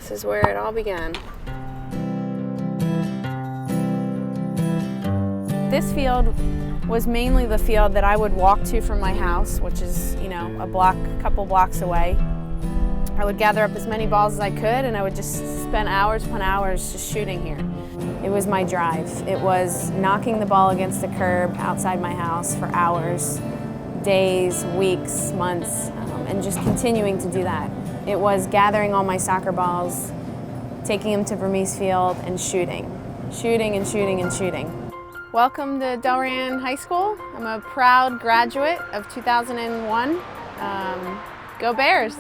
This is where it all began. This field was mainly the field that I would walk to from my house, which is, a couple blocks away. I would gather up as many balls as I could, and I would just spend hours upon hours just shooting here. It was my drive. It was knocking the ball against the curb outside my house for hours, days, weeks, months, and just continuing to do that. It was gathering all my soccer balls, taking them to Vermees Field, and shooting. Shooting and shooting and shooting. Welcome to Delran High School. I'm a proud graduate of 2001. Go Bears!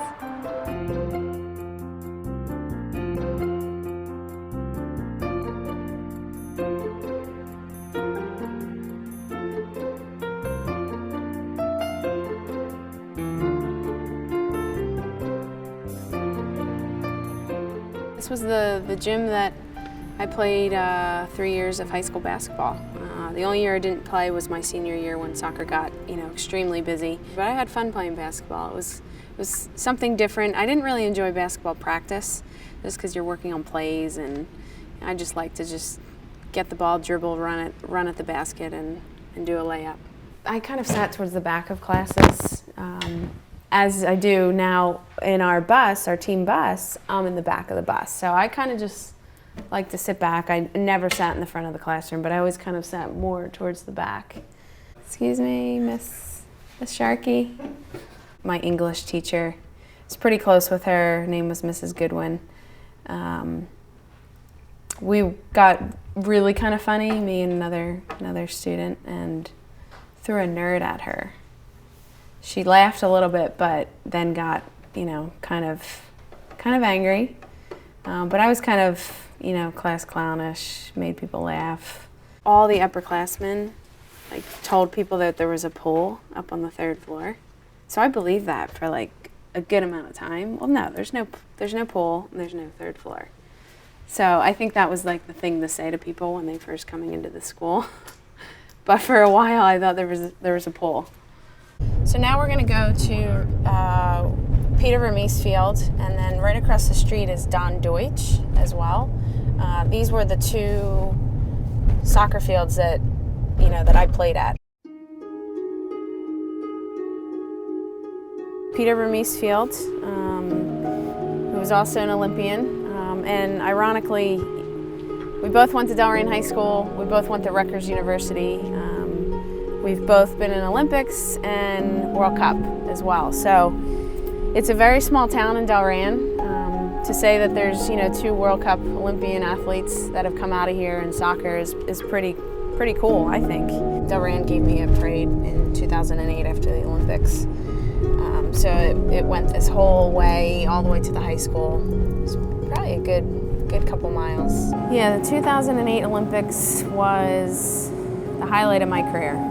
This was the gym that I played 3 years of high school basketball. The only year I didn't play was my senior year when soccer got, extremely busy. But I had fun playing basketball. It was something different. I didn't really enjoy basketball practice just because you're working on plays, and I just like to just get the ball, dribble, run at the basket, and do a layup. I kind of sat towards the back of classes. As I do now in our team bus, I'm in the back of the bus. So I kind of just like to sit back. I never sat in the front of the classroom, but I always kind of sat more towards the back. Excuse me, Miss Sharkey. My English teacher, I was pretty close with her. Her name was Mrs. Goodwin. We got really kind of funny, me and another student, and threw a nerd at her. She laughed a little bit, but then got, kind of angry. But I was kind of, class clownish, made people laugh. All the upperclassmen, told people that there was a pool up on the 3rd floor. So I believed that for a good amount of time. Well, no, there's no pool, and there's no 3rd floor. So I think that was the thing to say to people when they first coming into the school. But for a while, I thought there was a pool. So now we're going to go to Peter Vermees Field, and then right across the street is Don Deutsch as well. These were the 2 soccer fields that I played at. Peter Vermees Field, who was also an Olympian, and ironically, we both went to Delran High School. We both went to Rutgers University. We've both been in Olympics and World Cup as well. So it's a very small town in Delran. To say that there's 2 World Cup Olympian athletes that have come out of here in soccer is pretty cool, I think. Delran gave me a parade in 2008 after the Olympics. So it went this whole way, all the way to the high school. It's probably a good couple miles. Yeah, the 2008 Olympics was the highlight of my career.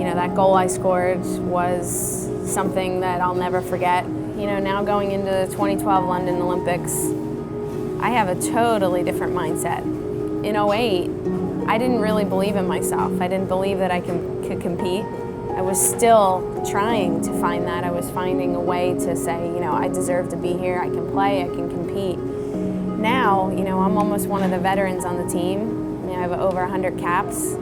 That goal I scored was something that I'll never forget. Now going into the 2012 London Olympics, I have a totally different mindset. In 2008, I didn't really believe in myself. I didn't believe that I could compete. I was still trying to find that. I was finding a way to say, I deserve to be here, I can play, I can compete. Now, I'm almost one of the veterans on the team. I have over 100 caps.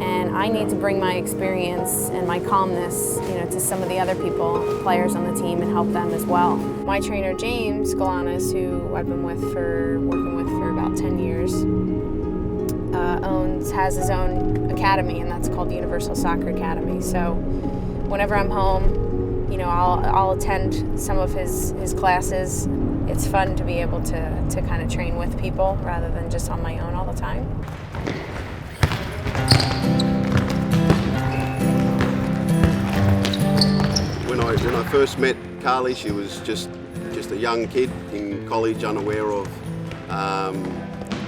And I need to bring my experience and my calmness, to some of the other players on the team, and help them as well. My trainer, James Galanis, who I've been working with for about 10 years, has his own academy, and that's called Universal Soccer Academy. So whenever I'm home, I'll attend some of his classes. It's fun to be able to kind of train with people rather than just on my own all the time. When I first met Carli, she was just a young kid in college, unaware of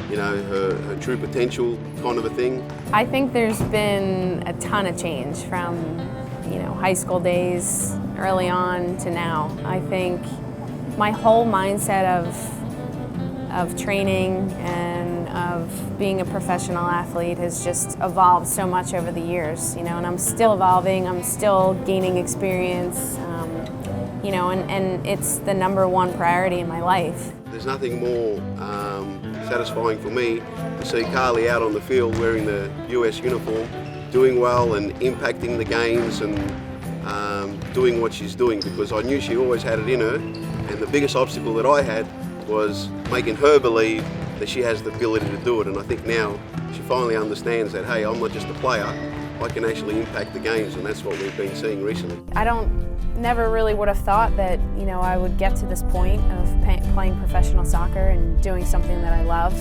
her true potential, kind of a thing. I think there's been a ton of change from high school days early on to now. I think my whole mindset of training and of being a professional athlete has just evolved so much over the years, and I'm still evolving, I'm still gaining experience, and it's the #1 priority in my life. there's nothing more satisfying for me to see Carli out on the field wearing the US uniform, doing well and impacting the games and doing what she's doing, because I knew she always had it in her, and the biggest obstacle that I had was making her believe that she has the ability to do it. And I think now she finally understands that, hey, I'm not just a player, I can actually impact the games, and that's what we've been seeing recently. Never really would have thought that, you know, I would get to this point of playing professional soccer and doing something that I love,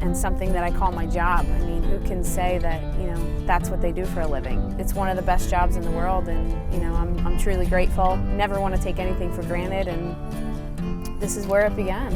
and something that I call my job. I mean, who can say that, you know, that's what they do for a living? It's one of the best jobs in the world, and, you know, I'm truly grateful. Never want to take anything for granted, and this is where it began.